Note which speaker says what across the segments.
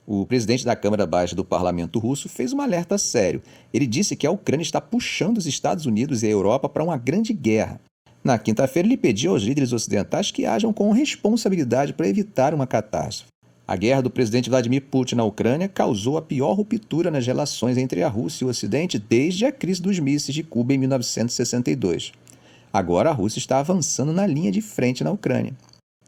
Speaker 1: O presidente da Câmara Baixa do Parlamento russo fez um alerta sério. Ele disse que a Ucrânia está puxando os Estados Unidos e a Europa para uma grande guerra. Na quinta-feira, ele pediu aos líderes ocidentais que ajam com responsabilidade para evitar uma catástrofe. A guerra do presidente Vladimir Putin na Ucrânia causou a pior ruptura nas relações entre a Rússia e o Ocidente desde a crise dos mísseis de Cuba em 1962. Agora a Rússia está avançando na linha de frente na Ucrânia.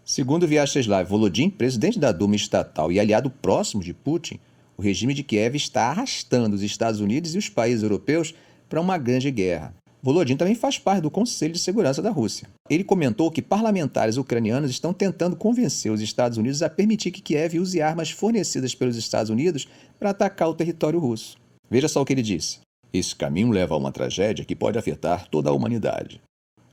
Speaker 1: Segundo Vyacheslav Volodin, presidente da Duma estatal e aliado próximo de Putin, o regime de Kiev está arrastando os Estados Unidos e os países europeus para uma grande guerra. Volodin também faz parte do Conselho de Segurança da Rússia. Ele comentou que parlamentares ucranianos estão tentando convencer os Estados Unidos a permitir que Kiev use armas fornecidas pelos Estados Unidos para atacar o território russo. Veja só o que ele disse. Esse caminho leva a uma tragédia que pode afetar toda a humanidade.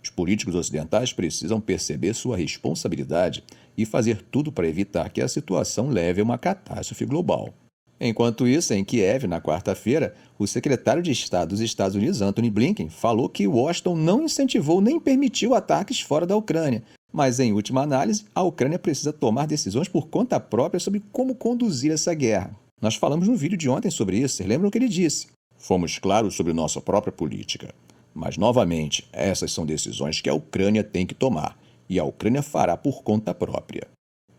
Speaker 1: Os políticos ocidentais precisam perceber sua responsabilidade e fazer tudo para evitar que a situação leve a uma catástrofe global. Enquanto isso, em Kiev, na quarta-feira, o secretário de Estado dos Estados Unidos, Antony Blinken, falou que Washington não incentivou nem permitiu ataques fora da Ucrânia. Mas, em última análise, a Ucrânia precisa tomar decisões por conta própria sobre como conduzir essa guerra. Nós falamos no vídeo de ontem sobre isso, vocês lembram o que ele disse? Fomos claros sobre nossa própria política. Mas, novamente, essas são decisões que a Ucrânia tem que tomar, e a Ucrânia fará por conta própria.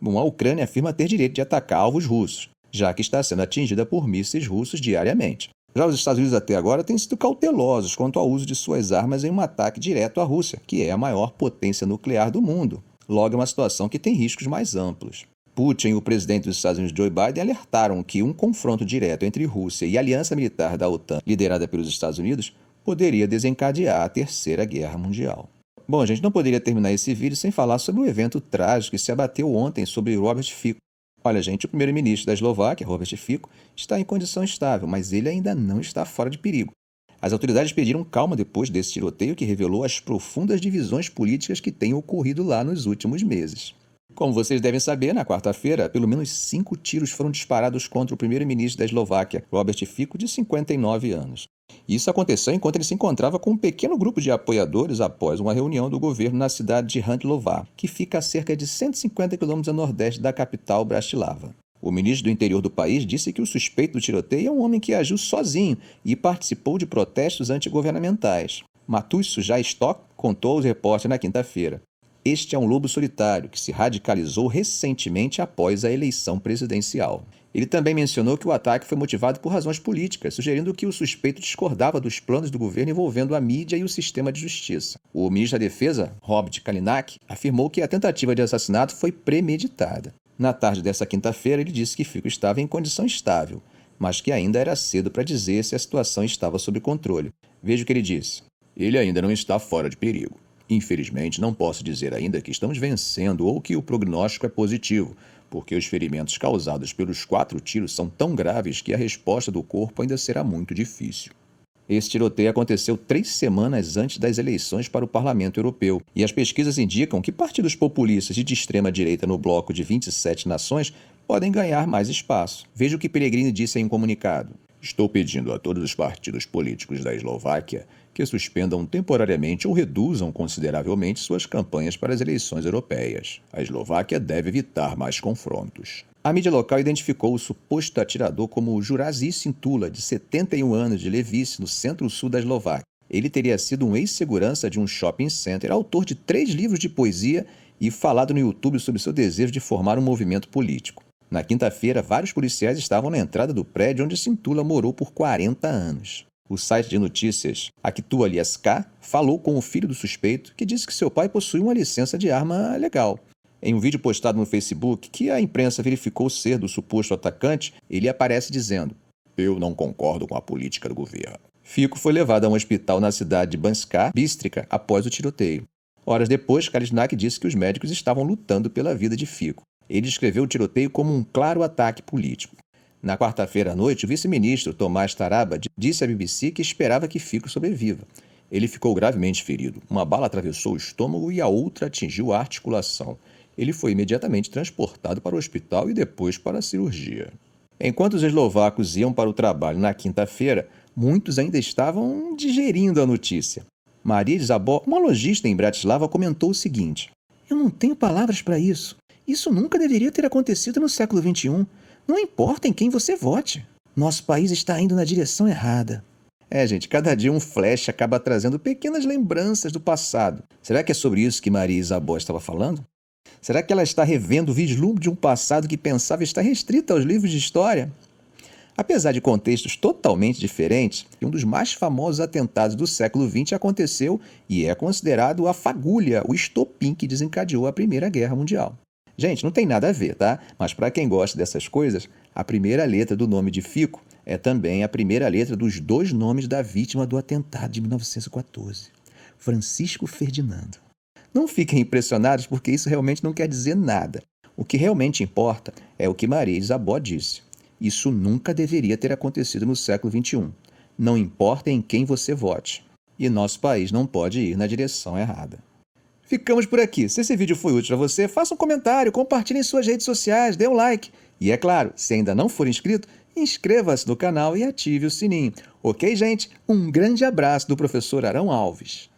Speaker 1: Bom, a Ucrânia afirma ter direito de atacar alvos russos, já que está sendo atingida por mísseis russos diariamente. Já os Estados Unidos até agora têm sido cautelosos quanto ao uso de suas armas em um ataque direto à Rússia, que é a maior potência nuclear do mundo. Logo, é uma situação que tem riscos mais amplos. Putin e o presidente dos Estados Unidos, Joe Biden, alertaram que um confronto direto entre Rússia e a aliança militar da OTAN, liderada pelos Estados Unidos, poderia desencadear a Terceira Guerra Mundial. Bom, a gente não poderia terminar esse vídeo sem falar sobre o evento trágico que se abateu ontem sobre Robert Fico. Olha, gente, o primeiro-ministro da Eslováquia, Robert Fico, está em condição estável, mas ele ainda não está fora de perigo. As autoridades pediram calma depois desse tiroteio que revelou as profundas divisões políticas que têm ocorrido lá nos últimos meses. Como vocês devem saber, na quarta-feira, pelo menos 5 tiros foram disparados contra o primeiro-ministro da Eslováquia, Robert Fico, de 59 anos. Isso aconteceu enquanto ele se encontrava com um pequeno grupo de apoiadores após uma reunião do governo na cidade de Hantlovar, que fica a cerca de 150 quilômetros a nordeste da capital Bratislava. O ministro do interior do país disse que o suspeito do tiroteio é um homem que agiu sozinho e participou de protestos antigovernamentais. Matusz Sujai-Stok contou aos repórteres na quinta-feira. Este é um lobo solitário que se radicalizou recentemente após a eleição presidencial. Ele também mencionou que o ataque foi motivado por razões políticas, sugerindo que o suspeito discordava dos planos do governo envolvendo a mídia e o sistema de justiça. O ministro da Defesa, Robert Kalinak, afirmou que a tentativa de assassinato foi premeditada. Na tarde dessa quinta-feira, ele disse que Fico estava em condição estável, mas que ainda era cedo para dizer se a situação estava sob controle. Veja o que ele disse. Ele ainda não está fora de perigo. Infelizmente, não posso dizer ainda que estamos vencendo ou que o prognóstico é positivo, porque os ferimentos causados pelos 4 tiros são tão graves que a resposta do corpo ainda será muito difícil. Esse tiroteio aconteceu 3 semanas antes das eleições para o Parlamento Europeu, e as pesquisas indicam que partidos populistas e de extrema-direita no bloco de 27 nações podem ganhar mais espaço. Veja o que Pellegrini disse em um comunicado. Estou pedindo a todos os partidos políticos da Eslováquia que suspendam temporariamente ou reduzam consideravelmente suas campanhas para as eleições europeias. A Eslováquia deve evitar mais confrontos. A mídia local identificou o suposto atirador como Juraj Cintula, de 71 anos, de Levice, no centro-sul da Eslováquia. Ele teria sido um ex-segurança de um shopping center, autor de 3 livros de poesia e falado no YouTube sobre seu desejo de formar um movimento político. Na quinta-feira, vários policiais estavam na entrada do prédio onde Cintula morou por 40 anos. O site de notícias Aktualieska falou com o filho do suspeito, que disse que seu pai possui uma licença de arma legal. Em um vídeo postado no Facebook, que a imprensa verificou ser do suposto atacante, ele aparece dizendo: "Eu não concordo com a política do governo." Fico foi levado a um hospital na cidade de Banska Bystrica após o tiroteio. Horas depois, Kalinak disse que os médicos estavam lutando pela vida de Fico. Ele descreveu o tiroteio como um claro ataque político. Na quarta-feira à noite, o vice-ministro Tomás Taraba disse à BBC que esperava que Fico sobreviva. Ele ficou gravemente ferido. Uma bala atravessou o estômago e a outra atingiu a articulação. Ele foi imediatamente transportado para o hospital e depois para a cirurgia. Enquanto os eslovacos iam para o trabalho na quinta-feira, muitos ainda estavam digerindo a notícia. Maria Isabó, uma lojista em Bratislava, comentou o seguinte: "Eu não tenho palavras para isso. Isso nunca deveria ter acontecido no século XXI. Não importa em quem você vote. Nosso país está indo na direção errada. Gente, cada dia um flash acaba trazendo pequenas lembranças do passado. Será que é sobre isso que Maria Isabel estava falando? Será que ela está revendo o vislumbre de um passado que pensava estar restrito aos livros de história? Apesar de contextos totalmente diferentes, um dos mais famosos atentados do século XX aconteceu e é considerado a fagulha, o estopim que desencadeou a Primeira Guerra Mundial. Gente, não tem nada a ver, tá? Mas para quem gosta dessas coisas, a primeira letra do nome de Fico é também a primeira letra dos 2 nomes da vítima do atentado de 1914, Francisco Ferdinando. Não fiquem impressionados porque isso realmente não quer dizer nada. O que realmente importa é o que Maria Isabel disse. Isso nunca deveria ter acontecido no século XXI. Não importa em quem você vote. E nosso país não pode ir na direção errada. Ficamos por aqui. Se esse vídeo foi útil a você, faça um comentário, compartilhe em suas redes sociais, dê um like. E é claro, se ainda não for inscrito, inscreva-se no canal e ative o sininho. Ok, gente? Um grande abraço do professor Arão Alves.